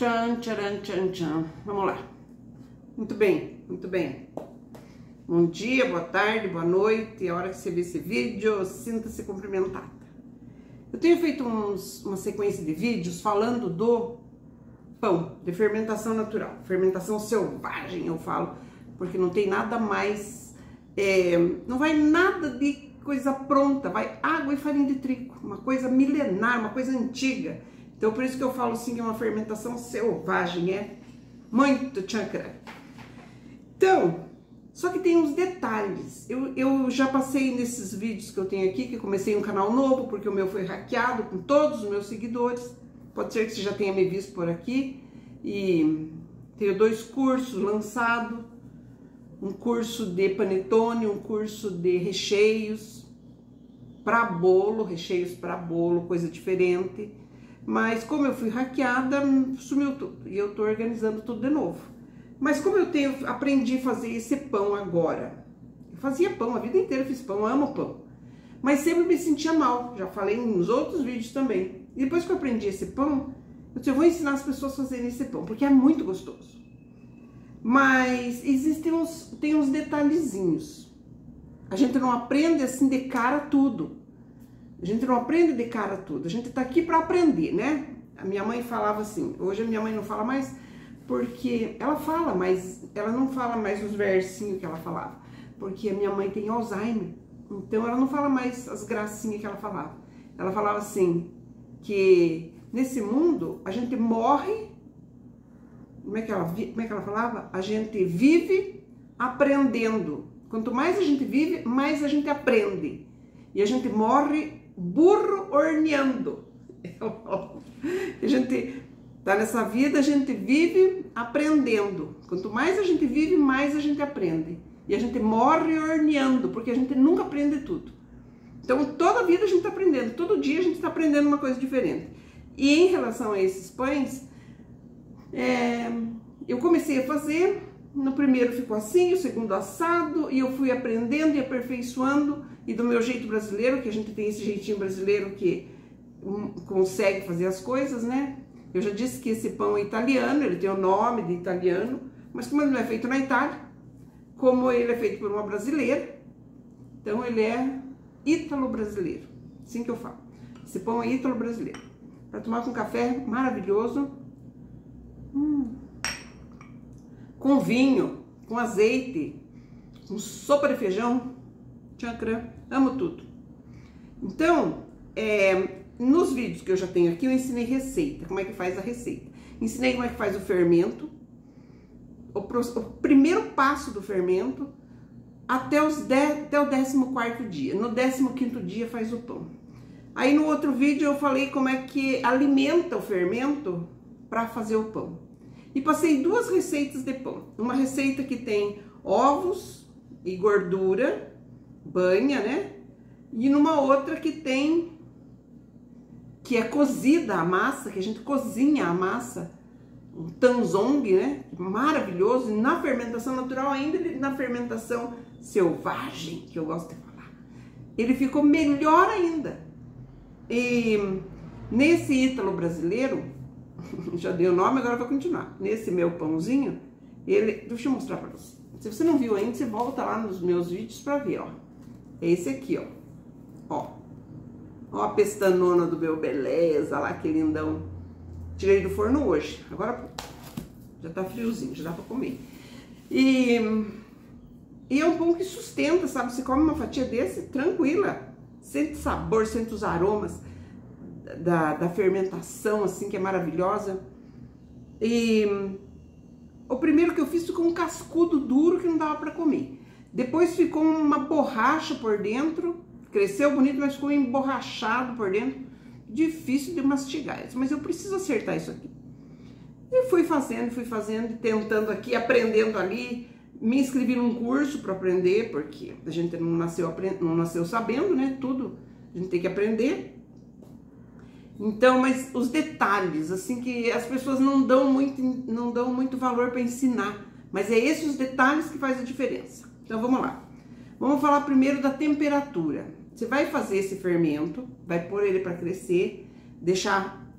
Tchan, tcharam, tchan, tchan. Vamos lá. Muito bem, muito bem. Bom dia, boa tarde, boa noite. A hora que você vê esse vídeo, sinta-se cumprimentada. Eu tenho feito uma sequência de vídeos falando do pão, de fermentação natural. Fermentação selvagem, eu falo, porque não tem nada mais... não vai nada de coisa pronta, vai água e farinha de trigo. Uma coisa milenar, uma coisa antiga. Então, por isso que eu falo assim que é uma fermentação selvagem, é muito chancra. Então, só que tem uns detalhes. Eu já passei nesses vídeos que eu tenho aqui, que eu comecei um canal novo, porque o meu foi hackeado com todos os meus seguidores. Pode ser que você já tenha me visto por aqui. E tenho 2 cursos lançados. Um curso de panetone, um curso de recheios para bolo, recheios para bolo, coisa diferente. Mas como eu fui hackeada, sumiu tudo. E eu tô organizando tudo de novo. Mas como eu aprendi a fazer esse pão agora. Eu fazia pão, a vida inteira eu fiz pão, eu amo pão. Mas sempre me sentia mal, já falei nos outros vídeos também. E depois que eu aprendi esse pão, eu disse, eu vou ensinar as pessoas a fazerem esse pão, porque é muito gostoso. Mas tem uns detalhezinhos. A gente não aprende assim de cara tudo. A gente não aprende de cara tudo. A gente tá aqui para aprender, né? A minha mãe falava assim, hoje a minha mãe não fala mais, porque ela fala, mas ela não fala mais os versinhos que ela falava, porque a minha mãe tem Alzheimer, então ela não fala mais as gracinhas que ela falava. Ela falava assim, que nesse mundo a gente morre, como é que ela falava? A gente vive aprendendo. Quanto mais a gente vive, mais a gente aprende. E a gente morre burro orneando. A gente tá nessa vida, a gente vive aprendendo. Quanto mais a gente vive, mais a gente aprende. E a gente morre orneando, porque a gente nunca aprende tudo. Então, toda a vida a gente tá aprendendo. Todo dia a gente tá aprendendo uma coisa diferente. E em relação a esses pães, eu comecei a fazer. No primeiro ficou assim, o segundo assado. E eu fui aprendendo e aperfeiçoando. E do meu jeito brasileiro, que a gente tem esse jeitinho brasileiro que consegue fazer as coisas, né? Eu já disse que esse pão é italiano, ele tem o nome de italiano, mas como ele não é feito na Itália, como ele é feito por uma brasileira, então ele é ítalo-brasileiro, assim que eu falo. Esse pão é ítalo-brasileiro. Para tomar com café maravilhoso, com vinho, com azeite, com sopa de feijão, tchancrã, amo tudo. Então, nos vídeos que eu já tenho aqui, eu ensinei receita, como é que faz a receita. Ensinei como é que faz o fermento, o primeiro passo do fermento, até o 14º dia. No 15º dia faz o pão. Aí no outro vídeo eu falei como é que alimenta o fermento para fazer o pão. E passei 2 receitas de pão. Uma receita que tem ovos e gordura, banha, né? E numa outra que é cozida a massa, que a gente cozinha a massa, um tanzong, né? Maravilhoso, na fermentação natural, ainda na fermentação selvagem, que eu gosto de falar. Ele ficou melhor ainda. E nesse ítalo brasileiro, já dei o nome, agora eu vou continuar. Nesse meu pãozinho, deixa eu mostrar pra você. Se você não viu ainda, você volta lá nos meus vídeos pra ver, ó. É esse aqui, ó. Ó a pestanona do meu beleza, lá que lindão. Tirei do forno hoje. Agora já tá friozinho, já dá pra comer. E é um pão que sustenta, sabe? Você come uma fatia desse, tranquila. Sente sabor, sente os aromas da fermentação, assim, que é maravilhosa. E o primeiro que eu fiz ficou um cascudo duro que não dava pra comer. Depois ficou uma borracha por dentro. Cresceu bonito, mas ficou emborrachado por dentro. Difícil de mastigar isso, mas eu preciso acertar isso aqui. E fui fazendo, tentando aqui, aprendendo ali. Me inscrevi num curso para aprender, porque a gente não nasceu sabendo, né? Tudo a gente tem que aprender. Então, mas os detalhes, assim, que as pessoas não dão muito valor para ensinar. Mas é esses os detalhes que faz a diferença. Então, vamos lá. Vamos falar primeiro da temperatura. Você vai fazer esse fermento, vai pôr ele para crescer, deixar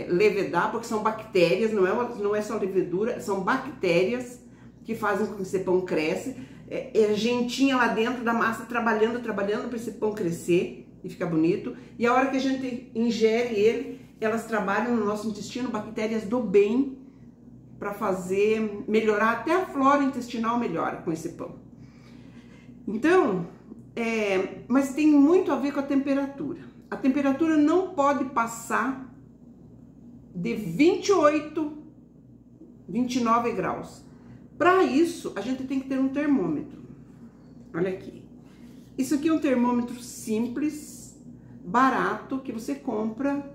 levedar, porque são bactérias, não é só levedura, são bactérias que fazem com que esse pão cresça. É gentinha lá dentro da massa, trabalhando para esse pão crescer e ficar bonito. E a hora que a gente ingere ele, elas trabalham no nosso intestino, bactérias do bem, para fazer melhorar, até a flora intestinal melhora com esse pão. Então, mas tem muito a ver com a temperatura. A temperatura não pode passar de 28, 29 graus. Para isso, a gente tem que ter um termômetro. Olha aqui. Isso aqui é um termômetro simples, barato, que você compra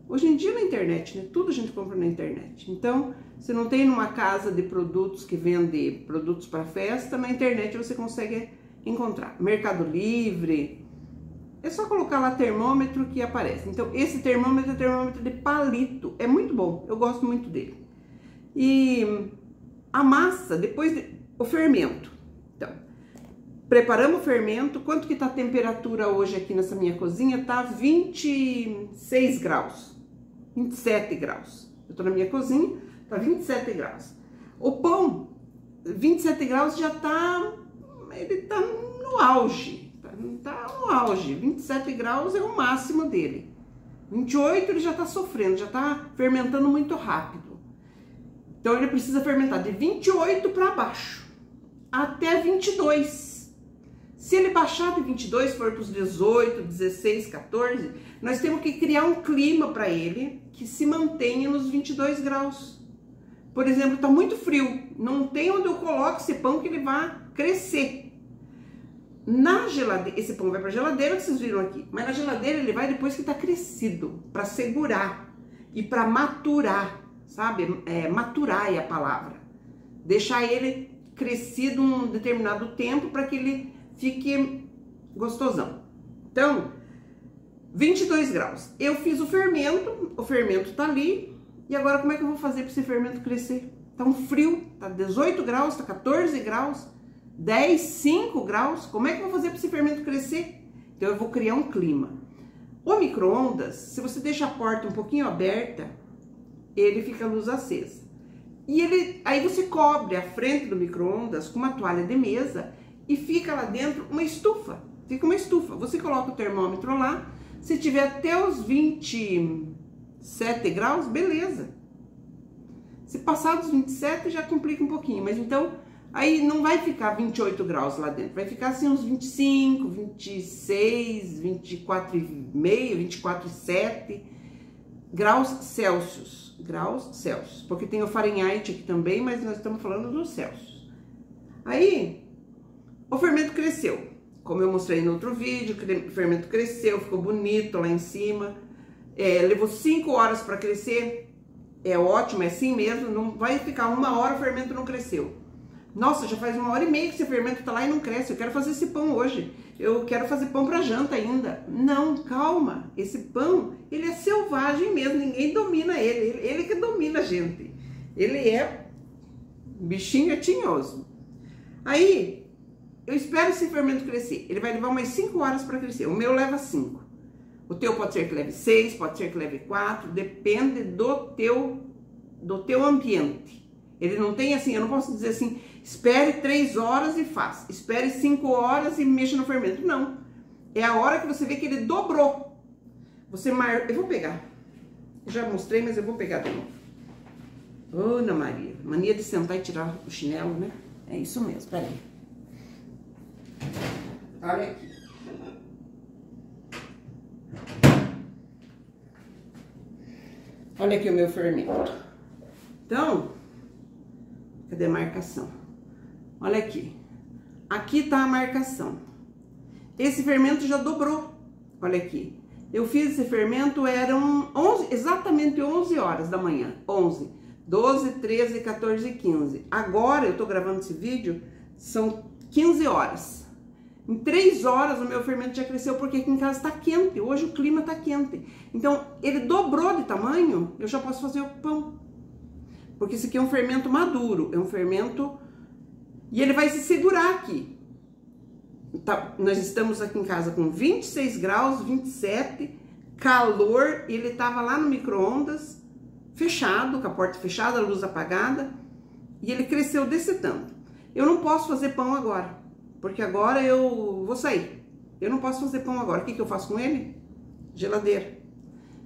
hoje em dia na internet, né? Tudo a gente compra na internet. Então, você não tem numa casa de produtos que vende produtos para festa, na internet você consegue encontrar. Mercado Livre, é só colocar lá termômetro que aparece. Então, esse termômetro é termômetro de palito, é muito bom, eu gosto muito dele. E a massa, o fermento. Então, preparamos o fermento. Quanto que tá a temperatura hoje aqui nessa minha cozinha? Tá 26 graus, 27 graus. Eu tô na minha cozinha, tá 27 graus. O pão, 27 graus já tá, ele tá no auge, tá no auge. 27 graus é o máximo dele. 28 ele já tá sofrendo, já tá fermentando muito rápido. Então, ele precisa fermentar de 28 para baixo, até 22. Se ele baixar de 22, for para os 18, 16, 14, nós temos que criar um clima para ele que se mantenha nos 22 graus. Por exemplo, está muito frio, não tem onde eu coloco esse pão que ele vai crescer. Na geladeira, esse pão vai para a geladeira, que vocês viram aqui, mas na geladeira ele vai depois que está crescido, para segurar e para maturar. Sabe? Maturar é a palavra. Deixar ele crescido um determinado tempo para que ele fique gostosão. Então, 22 graus. Eu fiz o fermento tá ali. E agora como é que eu vou fazer para esse fermento crescer? Tá um frio, tá 18 graus, tá 14 graus, 10, 5 graus. Como é que eu vou fazer para esse fermento crescer? Então, eu vou criar um clima. O micro-ondas, se você deixa a porta um pouquinho aberta, ele fica a luz acesa. E aí você cobre a frente do micro-ondas com uma toalha de mesa e fica lá dentro uma estufa. Fica uma estufa. Você coloca o termômetro lá, se tiver até os 27 graus, beleza. Se passar dos 27 já complica um pouquinho, mas então aí não vai ficar 28 graus lá dentro, vai ficar assim uns 25, 26, 24,5, 24,7 graus Celsius. Porque tem o Fahrenheit aqui também, mas nós estamos falando dos Celsius. Aí, o fermento cresceu. Como eu mostrei no outro vídeo, o fermento cresceu, ficou bonito lá em cima. Levou 5 horas para crescer. É ótimo, é assim mesmo. Não vai ficar 1 hora, o fermento não cresceu. Nossa, já faz 1h30 que esse fermento tá lá e não cresce. Eu quero fazer esse pão hoje. Eu quero fazer pão para janta ainda. Não, calma. Esse pão, ele é selvagem mesmo. Ninguém domina ele. Ele que domina a gente. Ele é bichinho, é tinhoso. Aí, eu espero esse fermento crescer. Ele vai levar umas 5 horas para crescer. O meu leva 5. O teu pode ser que leve 6, pode ser que leve 4. Depende do teu ambiente. Ele não tem assim, eu não posso dizer assim, espere 3 horas e faça, espere 5 horas e mexa no fermento. Não, é a hora que você vê que ele dobrou. Eu vou pegar, eu já mostrei, mas eu vou pegar de novo. Ô, Ana Maria, mania de sentar e tirar o chinelo, né? É isso mesmo, peraí. Olha aqui. Olha aqui o meu fermento. Então, cadê a marcação? Olha aqui. Aqui tá a marcação. Esse fermento já dobrou. Olha aqui. Eu fiz esse fermento, eram exatamente 11 horas da manhã. 11, 12, 13, 14 e 15. Agora, eu tô gravando esse vídeo, são 15 horas. Em 3 horas o meu fermento já cresceu, porque aqui em casa tá quente. Hoje o clima tá quente. Então, ele dobrou de tamanho, eu já posso fazer o pão. Porque esse aqui é um fermento maduro, é um fermento... E ele vai se segurar aqui. Tá, nós estamos aqui em casa com 26 graus, 27, calor, ele tava lá no micro-ondas, fechado, com a porta fechada, a luz apagada, e ele cresceu desse tanto. Eu não posso fazer pão agora, porque agora eu vou sair. Eu não posso fazer pão agora. O que eu faço com ele? Geladeira.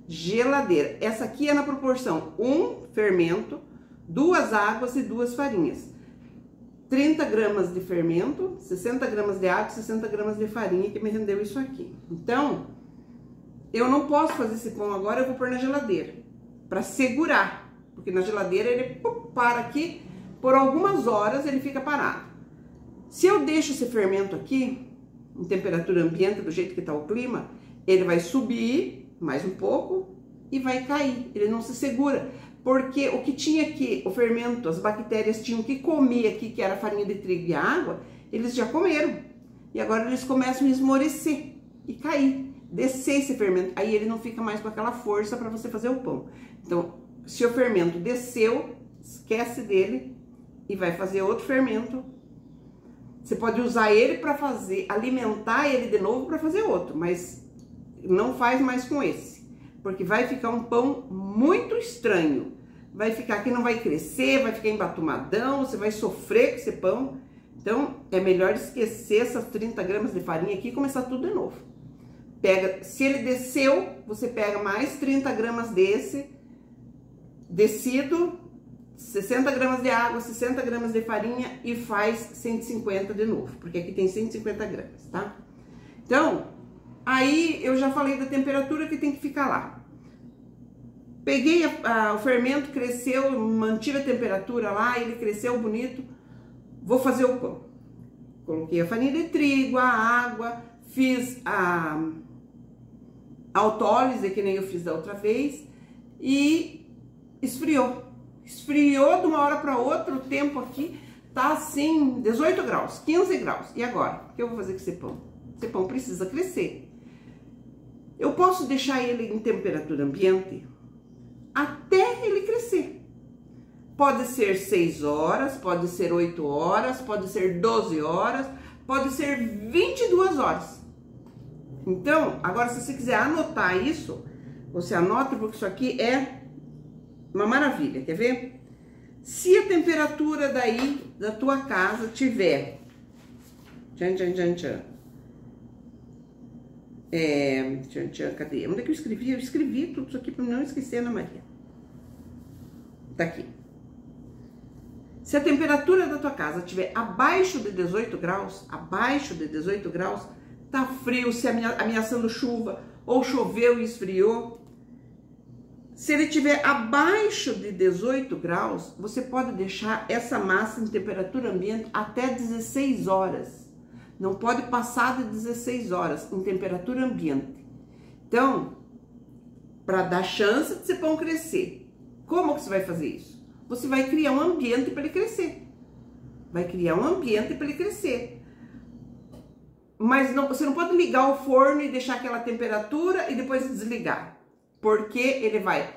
Geladeira. Essa aqui é na proporção 1 fermento, 2 águas e 2 farinhas. 30 gramas de fermento, 60 gramas de água, 60 gramas de farinha, que me rendeu isso aqui. Então, eu não posso fazer esse pão agora, eu vou pôr na geladeira, para segurar, porque na geladeira ele para aqui, por algumas horas ele fica parado. Se eu deixo esse fermento aqui, em temperatura ambiente, do jeito que está o clima, ele vai subir mais um pouco e vai cair, ele não se segura. Porque o que tinha aqui, o fermento, as bactérias tinham que comer aqui, que era farinha de trigo e água, eles já comeram. E agora eles começam a esmorecer e cair, descer esse fermento. Aí ele não fica mais com aquela força para você fazer o pão. Então, se o fermento desceu, esquece dele e vai fazer outro fermento. Você pode usar ele para fazer, alimentar ele de novo para fazer outro, mas não faz mais com esse. Porque vai ficar um pão muito estranho. Vai ficar que não vai crescer, vai ficar embatumadão, você vai sofrer com esse pão. Então, é melhor esquecer essas 30 gramas de farinha aqui e começar tudo de novo. Pega, se ele desceu, você pega mais 30 gramas desse, descido, 60 gramas de água, 60 gramas de farinha e faz 150 de novo, porque aqui tem 150 gramas, tá? Então, aí eu já falei da temperatura que tem que ficar lá. Peguei o fermento, cresceu, mantive a temperatura lá, ele cresceu bonito. Vou fazer o pão. Coloquei a farinha de trigo, a água, fiz a autólise, que nem eu fiz da outra vez, e esfriou. Esfriou de uma hora para outra, o tempo aqui tá assim, 18 graus, 15 graus. E agora? O que eu vou fazer com esse pão? Esse pão precisa crescer. Eu posso deixar ele em temperatura ambiente até ele crescer. Pode ser 6 horas, pode ser 8 horas, pode ser 12 horas, pode ser 22 horas. Então, agora se você quiser anotar isso, você anota, porque isso aqui é uma maravilha, quer ver? Se a temperatura daí da tua casa tiver... cadê? Onde é que eu escrevi? Eu escrevi tudo isso aqui para não esquecer, Ana Maria. Tá aqui. Se a temperatura da tua casa estiver abaixo de 18 graus, tá frio, se ameaçando chuva, ou choveu e esfriou. Se ele estiver abaixo de 18 graus, você pode deixar essa massa em temperatura ambiente até 16 horas. Não pode passar de 16 horas em temperatura ambiente. Então, para dar chance de esse pão crescer, como que você vai fazer isso? Você vai criar um ambiente para ele crescer. Mas não, você não pode ligar o forno e deixar aquela temperatura e depois desligar. Porque ele vai...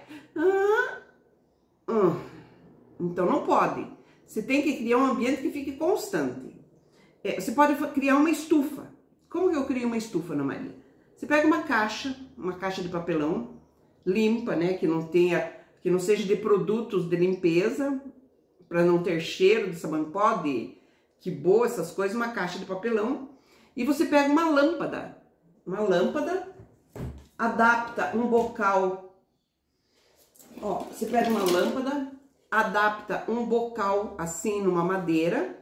Então não pode. Você tem que criar um ambiente que fique constante. Você pode criar uma estufa. Como que eu crio uma estufa, Ana Maria? Você pega uma caixa de papelão, limpa, né? Que não seja de produtos de limpeza, para não ter cheiro de sabão em pó, que boa, essas coisas, uma caixa de papelão. E você pega uma lâmpada, adapta um bocal, ó, você pega uma lâmpada, adapta um bocal assim numa madeira,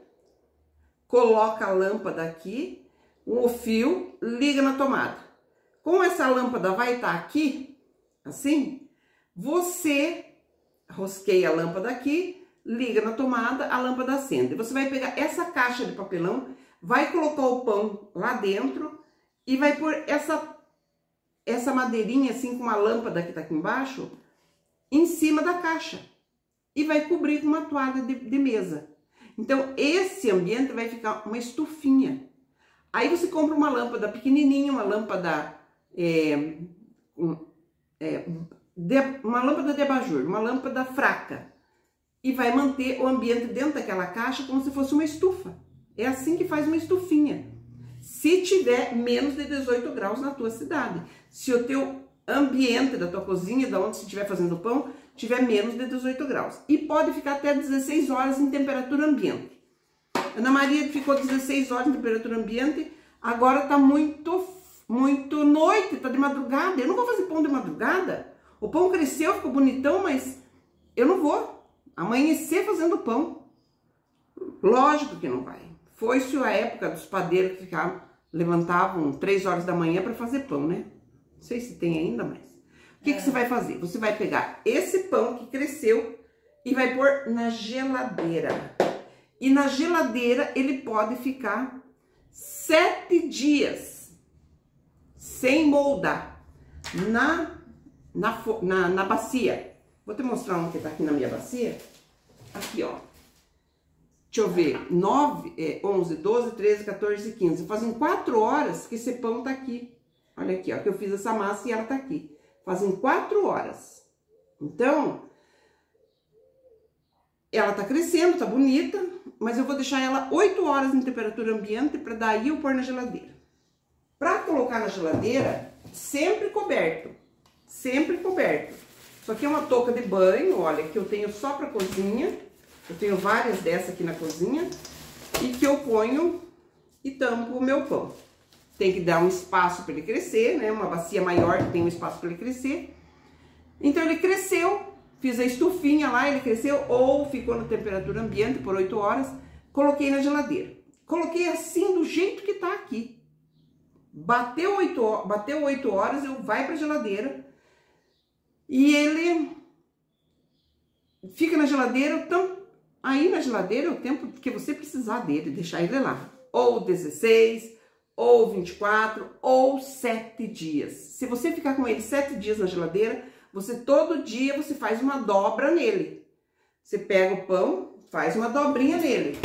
coloca a lâmpada aqui, o fio, liga na tomada. Como essa lâmpada vai estar aqui, assim, você rosqueia a lâmpada aqui, liga na tomada, a lâmpada acende. Você vai pegar essa caixa de papelão, vai colocar o pão lá dentro e vai pôr essa madeirinha assim com uma lâmpada que tá aqui embaixo, em cima da caixa. E vai cobrir com uma toalha de mesa. Então, esse ambiente vai ficar uma estufinha. Aí você compra uma lâmpada pequenininha, uma lâmpada uma lâmpada de abajur, uma lâmpada fraca. E vai manter o ambiente dentro daquela caixa como se fosse uma estufa. É assim que faz uma estufinha. Se tiver menos de 18 graus na tua cidade. Se o teu ambiente da tua cozinha, da onde você estiver fazendo o pão, tiver menos de 18 graus. E pode ficar até 16 horas em temperatura ambiente. Ana Maria ficou 16 horas em temperatura ambiente, agora tá muito noite, tá de madrugada. Eu não vou fazer pão de madrugada. O pão cresceu, ficou bonitão, mas eu não vou amanhecer fazendo pão. Lógico que não vai. Foi-se a época dos padeiros que levantavam 3 horas da manhã para fazer pão, né? Não sei se tem ainda, mas... O que você vai fazer? Você vai pegar esse pão que cresceu e vai pôr na geladeira. E na geladeira ele pode ficar 7 dias sem moldar na bacia. Vou te mostrar um que tá aqui na minha bacia. Aqui, ó. Deixa eu ver. 9, 11, 12, 13, 14, 15. Fazem 4 horas que esse pão tá aqui. Olha aqui, ó, que eu fiz essa massa e ela tá aqui. Fazem 4 horas. Então, ela tá crescendo, tá bonita, mas eu vou deixar ela 8 horas em temperatura ambiente para daí eu pôr na geladeira. Para colocar na geladeira, sempre coberto. Sempre coberto. Isso aqui é uma touca de banho, olha, que eu tenho só para cozinha. Eu tenho várias dessas aqui na cozinha. E que eu ponho e tampo o meu pão. Tem que dar um espaço para ele crescer, né? Uma bacia maior que tem um espaço para ele crescer. Então ele cresceu, fiz a estufinha lá, ele cresceu, ou ficou na temperatura ambiente por 8 horas, coloquei na geladeira. Coloquei assim do jeito que tá aqui. Bateu 8 horas, eu vai para a geladeira e ele fica na geladeira, aí na geladeira o tempo que você precisar dele, deixar ele lá. Ou 16, ou 24, ou 7 dias. Se você ficar com ele 7 dias na geladeira, você todo dia você faz uma dobra nele. Você pega o pão, faz uma dobrinha nele.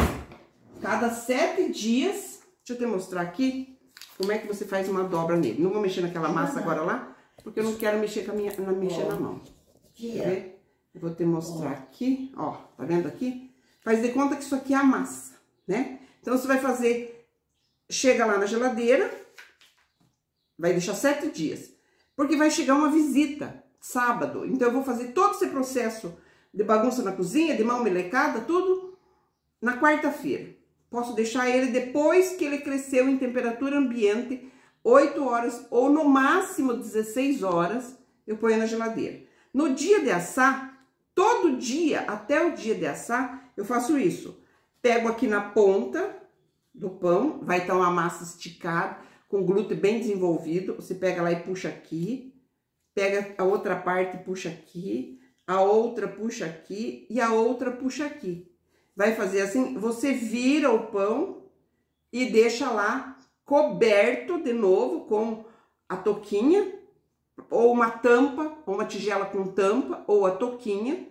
Cada 7 dias, deixa eu te mostrar aqui como é que você faz uma dobra nele. Não vou mexer naquela massa agora lá, porque eu não quero mexer mexer na mão. Quer ver? Eu vou te mostrar aqui, ó, tá vendo aqui? Faz de conta que isso aqui é a massa, né? Então você vai fazer, chega lá na geladeira, vai deixar 7 dias, porque vai chegar uma visita sábado. Então eu vou fazer todo esse processo de bagunça na cozinha, de mão melecada, tudo na quarta-feira. Posso deixar ele depois que ele cresceu em temperatura ambiente, 8 horas ou no máximo 16 horas, eu ponho na geladeira. No dia de assar, todo dia, até o dia de assar, eu faço isso. Pego aqui na ponta do pão, vai estar uma massa esticada, com glúten bem desenvolvido. Você pega lá e puxa aqui, pega a outra parte e puxa aqui, a outra puxa aqui e a outra puxa aqui. Vai fazer assim, você vira o pão e deixa lá coberto de novo com a touquinha, ou uma tampa, ou uma tigela com tampa, ou a touquinha.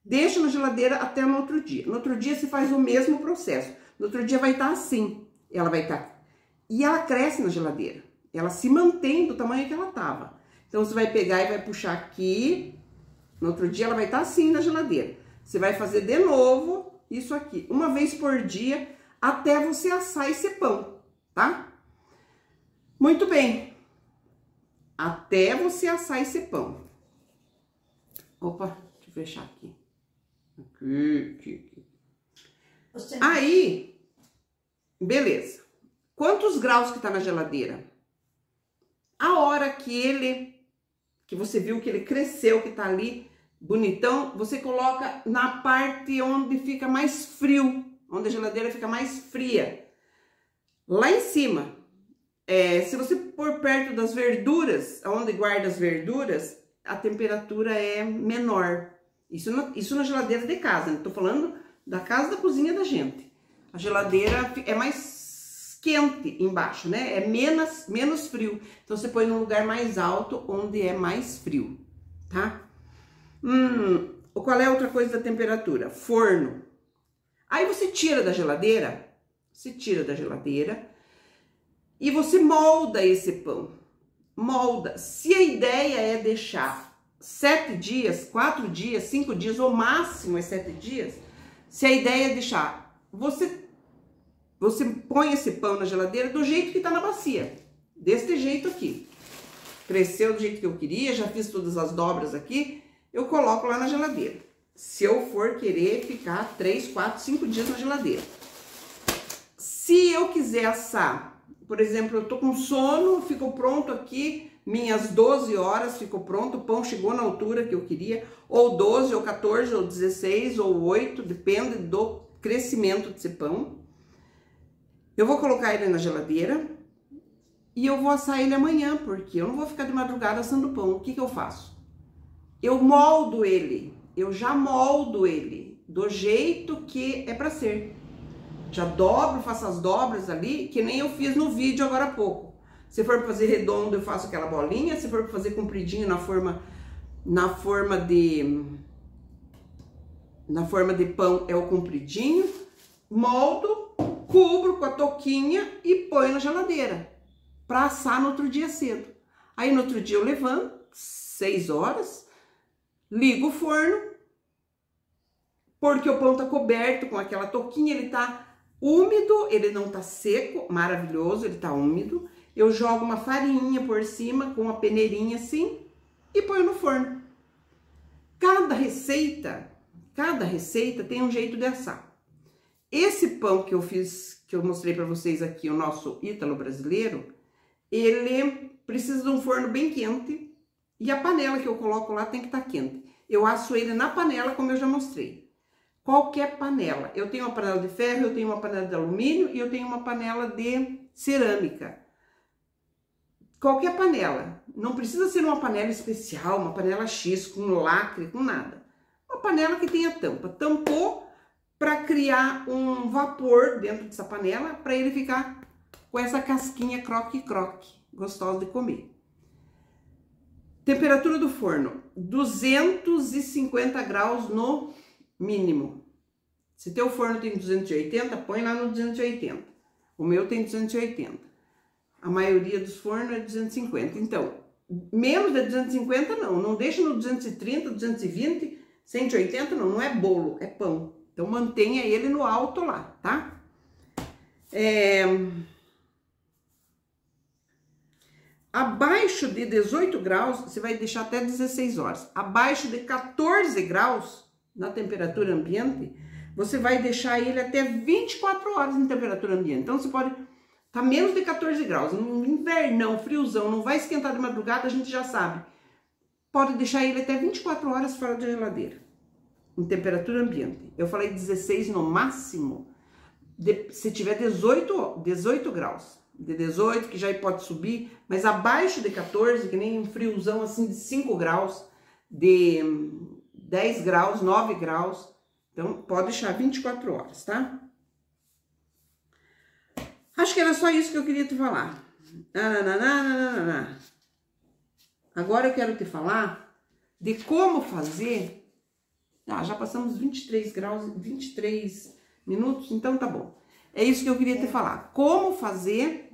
Deixa na geladeira até no outro dia. No outro dia você faz o mesmo processo. No outro dia vai estar assim. Ela vai estar... E ela cresce na geladeira. Ela se mantém do tamanho que ela estava. Então você vai pegar e vai puxar aqui. No outro dia ela vai estar assim na geladeira. Você vai fazer de novo isso aqui. Uma vez por dia até você assar esse pão, tá? Muito bem. Até você assar esse pão. Opa, deixa eu fechar aqui. Aqui. Aí, beleza. Quantos graus que tá na geladeira? A hora que você viu que ele cresceu, que tá ali bonitão, você coloca na parte onde fica mais frio, onde a geladeira fica mais fria. Lá em cima. Se você pôr perto das verduras, onde guarda as verduras, a temperatura é menor. Isso na geladeira de casa, né? Tô falando da casa, da cozinha da gente. A geladeira é mais quente embaixo, né? É menos frio. Então você põe num lugar mais alto, onde é mais frio, tá? Qual é a outra coisa da temperatura? Forno. Aí você tira da geladeira, e você molda esse pão. Molda. Se a ideia é deixar 7 dias, 4 dias, 5 dias, ou máximo é 7 dias, se a ideia é deixar, você põe esse pão na geladeira do jeito que tá na bacia. Desse jeito aqui. cresceu do jeito que eu queria, já fiz todas as dobras aqui, eu coloco lá na geladeira. Se eu for querer ficar 3, 4, 5 dias na geladeira. Se eu quiser assar, por exemplo, eu tô com sono, ficou pronto aqui, minhas 12 horas ficou pronto, o pão chegou na altura que eu queria, ou 12, ou 14, ou 16, ou 8, depende do crescimento desse pão. Eu vou colocar ele na geladeira e eu vou assar ele amanhã, porque eu não vou ficar de madrugada assando pão. O que que eu faço? Eu moldo ele, eu já moldo ele do jeito que é para ser. Já dobro, faço as dobras ali, que nem eu fiz no vídeo agora há pouco. Se for para fazer redondo, eu faço aquela bolinha. Se for para fazer compridinho na forma de pão, é o compridinho. Moldo, cubro com a touquinha e ponho na geladeira para assar no outro dia cedo. Aí no outro dia eu levanto, 6 horas, ligo o forno, porque o pão tá coberto com aquela touquinha, ele tá úmido, ele não tá seco, maravilhoso, ele tá úmido. Eu jogo uma farinha por cima com uma peneirinha assim e ponho no forno. Cada receita tem um jeito de assar. Esse pão que eu fiz, que eu mostrei para vocês aqui, o nosso ítalo brasileiro, ele precisa de um forno bem quente e a panela que eu coloco lá tem que estar quente. Eu asso ele na panela, como eu já mostrei. Qualquer panela. Eu tenho uma panela de ferro, eu tenho uma panela de alumínio e eu tenho uma panela de cerâmica. Qualquer panela. Não precisa ser uma panela especial, uma panela X, com lacre, com nada. Uma panela que tenha tampa. Tampou para criar um vapor dentro dessa panela, para ele ficar com essa casquinha croque-croque, gostosa de comer. Temperatura do forno, 250 graus no mínimo. Se teu forno tem 280, põe lá no 280. O meu tem 280. A maioria dos fornos é 250. Então, menos de 250 não deixa no 230, 220, 180 não é bolo, é pão. Então, mantenha ele no alto lá, tá? Abaixo de 18 graus, você vai deixar até 16 horas. Abaixo de 14 graus, na temperatura ambiente, você vai deixar ele até 24 horas em temperatura ambiente. Então, você pode tá menos de 14 graus, no invernão, friozão, não vai esquentar de madrugada, a gente já sabe. Pode deixar ele até 24 horas fora da geladeira, em temperatura ambiente. Eu falei 16 no máximo, se tiver 18 graus. De 18, que já pode subir, mas abaixo de 14, que nem um friozão assim de 5 graus, de 10 graus, 9 graus. Então, pode deixar 24 horas, tá? Acho que era só isso que eu queria te falar. Agora eu quero te falar de como fazer. Ah, já passamos 23 graus, 23 minutos, então tá bom. É isso que eu queria te falar. Como fazer,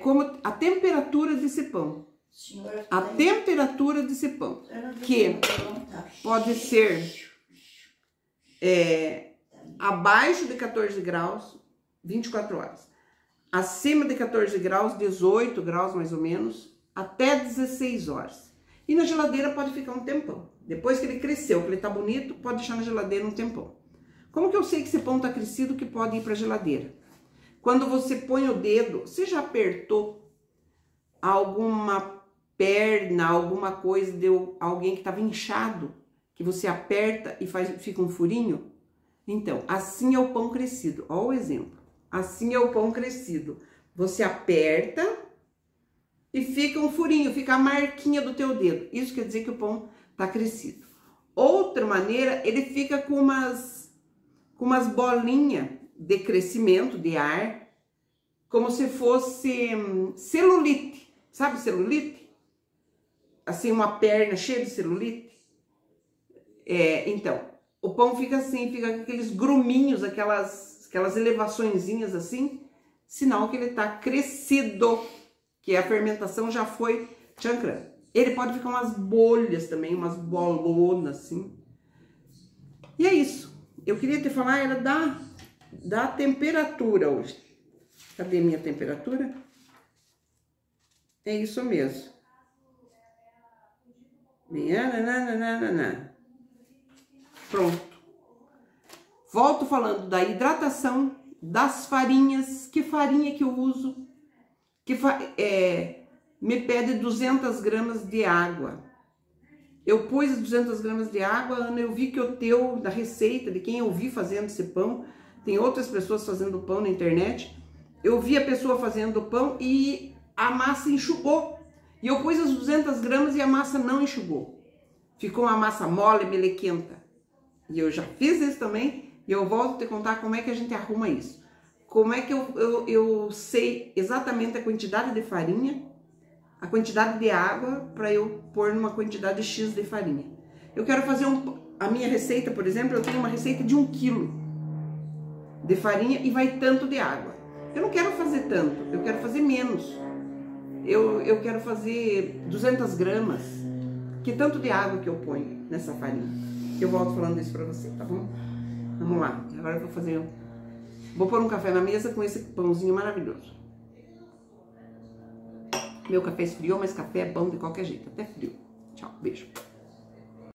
como a temperatura desse pão. A temperatura desse pão, que pode ser abaixo de 14 graus, 24 horas. Acima de 14 graus, 18 graus mais ou menos, até 16 horas. E na geladeira pode ficar um tempão. Depois que ele cresceu, que ele tá bonito, pode deixar na geladeira um tempão. Como que eu sei que esse pão tá crescido que pode ir pra geladeira? Quando você põe o dedo, você já apertou alguma perna, alguma coisa de alguém que estava inchado, que você aperta e fica um furinho? Então, assim é o pão crescido. Olha o exemplo. Assim é o pão crescido. Você aperta e fica um furinho, fica a marquinha do teu dedo. Isso quer dizer que o pão tá crescido. Outra maneira, ele fica com umas bolinhas de crescimento, de ar, como se fosse celulite. Sabe celulite? Assim, uma perna cheia de celulite. Então, o pão fica assim, fica com aqueles gruminhos, aquelas elevaçõezinhas assim, sinal que ele tá crescido, que a fermentação já foi chancrando. Ele pode ficar umas bolhas também, umas bolonas assim. E é isso. Eu queria te falar era da temperatura hoje. Cadê minha temperatura? É isso mesmo. Pronto. Volto falando da hidratação, das farinhas. Que farinha que eu uso? Me pede 200 gramas de água. Eu pus as 200 gramas de água, Ana, eu vi que o teu, da receita, de quem eu vi fazendo esse pão, tem outras pessoas fazendo pão na internet, eu vi a pessoa fazendo o pão e a massa enxugou. E eu pus as 200 gramas e a massa não enxugou. Ficou uma massa mole, melequenta. E eu já fiz isso também, e eu volto a te contar como é que a gente arruma isso. Como é que eu sei exatamente a quantidade de farinha, a quantidade de água para eu pôr numa quantidade X de farinha. Eu quero fazer a minha receita, por exemplo, eu tenho uma receita de 1 quilo de farinha e vai tanto de água. Eu não quero fazer tanto, eu quero fazer menos. Eu quero fazer 200 gramas, que tanto de água que eu ponho nessa farinha. Eu volto falando isso para você, tá bom? Vamos lá, agora eu vou pôr um café na mesa com esse pãozinho maravilhoso. Meu café esfriou, mas café é bom de qualquer jeito, até frio. Tchau, beijo.